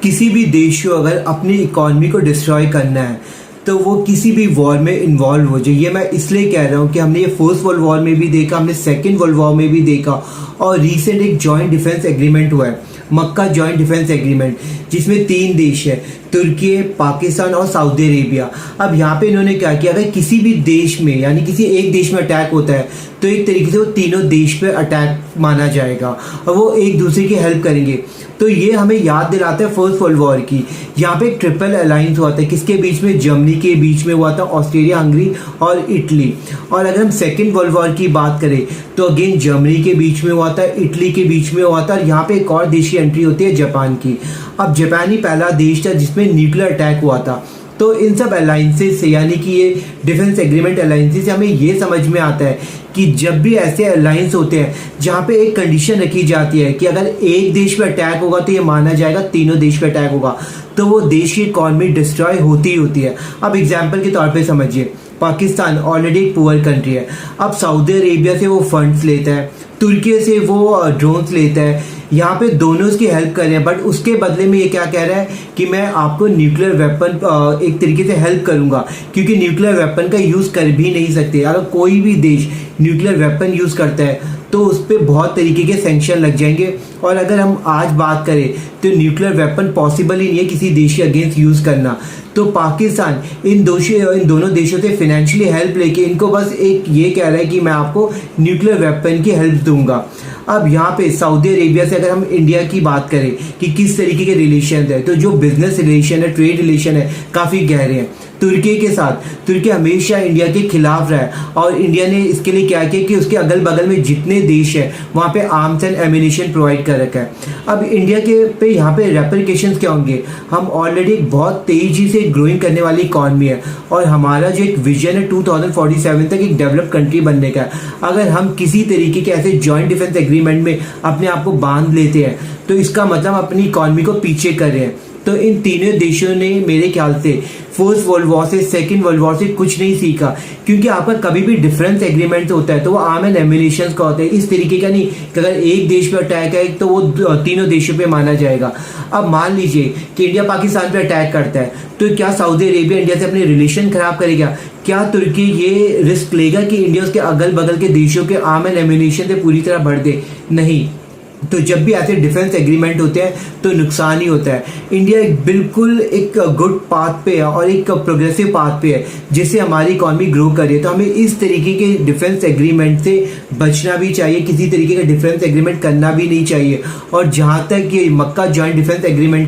किसी भी देश को अगर अपनी इकॉनमी को डिस्ट्रॉय करना है तो वो किसी भी वॉर में इन्वॉल्व हो जाए। ये मैं इसलिए कह रहा हूँ कि हमने ये फर्स्ट वर्ल्ड वॉर में भी देखा, हमने सेकेंड वर्ल्ड वॉर में भी देखा, और रिसेंट एक जॉइंट डिफेंस एग्रीमेंट हुआ है, मक्का जॉइंट डिफेंस एग्रीमेंट, जिसमें 3 देश है, तुर्की, पाकिस्तान और सऊदी अरेबिया। अब यहाँ पे इन्होंने क्या किया, अगर किसी भी देश में यानी किसी एक देश में अटैक होता है तो एक तरीके से वो तीनों देश पे अटैक माना जाएगा और वो एक दूसरे की हेल्प करेंगे। तो ये हमें याद दिलाता है फर्स्ट वर्ल्ड वॉर की। यहाँ पे एक ट्रिपल अलायंस हुआ था, किसके बीच में, जर्मनी के बीच में हुआ था, ऑस्ट्रेलिया, हंगरी और इटली। और अगर हम सेकेंड वर्ल्ड वॉर की बात करें तो अगेन जर्मनी के बीच में हुआ था, इटली के बीच में हुआ था, और यहाँ पे एक और देश की एंट्री होती है, जापान की। अब जापान ही पहला देश था जिसमें न्यूक्लियर अटैक हुआ था। तो इन सब अलायंसेस से यानी कि ये डिफेंस एग्रीमेंट अलायंसेस से हमें ये समझ में आता है कि जब भी ऐसे अलायंस होते हैं जहाँ पे एक कंडीशन रखी जाती है कि अगर एक देश पे अटैक होगा तो ये माना जाएगा तीनों देश पे अटैक होगा, तो वो देश की इकॉनमी डिस्ट्रॉय होती ही होती है। अब एग्जाम्पल के तौर पर समझिए, पाकिस्तान ऑलरेडी एक पुअर कंट्री है। अब सऊदी अरेबिया से वो फंड्स लेता है, तुर्की से वो ड्रोन्स लेता है, यहाँ पे दोनों उसकी हेल्प कर रहे हैं, बट उसके बदले में ये क्या कह रहा है कि मैं आपको न्यूक्लियर वेपन एक तरीके से हेल्प करूंगा, क्योंकि न्यूक्लियर वेपन का यूज़ कर भी नहीं सकते। अगर कोई भी देश न्यूक्लियर वेपन यूज़ करता है तो उस पर बहुत तरीके के सैंक्शन लग जाएंगे। और अगर हम आज बात करें तो न्यूक्लियर वेपन पॉसिबल ही नहीं है किसी देश के अगेंस्ट यूज़ करना। तो पाकिस्तान इन दोनों देशों से फाइनेंशियली हेल्प लेके इनको बस एक ये कह रहा है कि मैं आपको न्यूक्लियर वेपन की हेल्प दूंगा। अब यहाँ पे सऊदी अरेबिया से अगर हम इंडिया की बात करें कि किस तरीके के रिलेशन है, तो जो बिजनेस रिलेशन है, ट्रेड रिलेशन है, काफ़ी गहरे हैं। तुर्की के साथ तुर्की हमेशा इंडिया के खिलाफ रहा है, और इंडिया ने इसके लिए क्या किया कि उसके अगल बगल में जितने देश हैं वहाँ पे आर्म्स एंड एम्यूनिशन प्रोवाइड कर रखा है। अब इंडिया के पे यहाँ पे रेपरिकेशंस क्या होंगे, हम ऑलरेडी बहुत तेजी से ग्रोइंग करने वाली इकॉनमी है, और हमारा जो एक विजन है 2047 तक एक डेवलप कंट्री बनने का है। अगर हम किसी तरीके के ऐसे जॉइंट डिफेंस एग्रीमेंट में अपने आप को बांध लेते हैं तो इसका मतलब अपनी इकॉनमी को पीछे कर रहे हैं। तो इन तीनों देशों ने मेरे ख्याल से फर्स्ट वर्ल्ड वॉर से, सेकेंड वर्ल्ड वॉर से कुछ नहीं सीखा, क्योंकि आपका कभी भी डिफरेंस एग्रीमेंट होता है तो वो आर्म एंड एम्यूनिशन का होता है, इस तरीके का नहीं कि अगर एक देश पे अटैक है तो वो तीनों देशों पे माना जाएगा। अब मान लीजिए कि इंडिया पाकिस्तान पे अटैक करता है, तो क्या सऊदी अरेबिया इंडिया से अपने रिलेशन खराब करेगा? क्या तुर्की ये रिस्क लेगा कि इंडिया उसके अगल बगल के देशों के आर्म एंड एम्यूनिशन से पूरी तरह भर दे? नहीं। तो जब भी ऐसे डिफेंस एग्रीमेंट होते हैं तो नुकसान ही होता है। इंडिया बिल्कुल एक गुड पाथ पे है और एक प्रोग्रेसिव पाथ पे है, जिससे हमारी इकॉनमी ग्रो कर रही है। तो हमें इस तरीके के डिफेंस एग्रीमेंट से बचना भी चाहिए, किसी तरीके का डिफेंस एग्रीमेंट करना भी नहीं चाहिए। और जहाँ तक ये मक्का जॉइंट डिफेंस एग्रीमेंट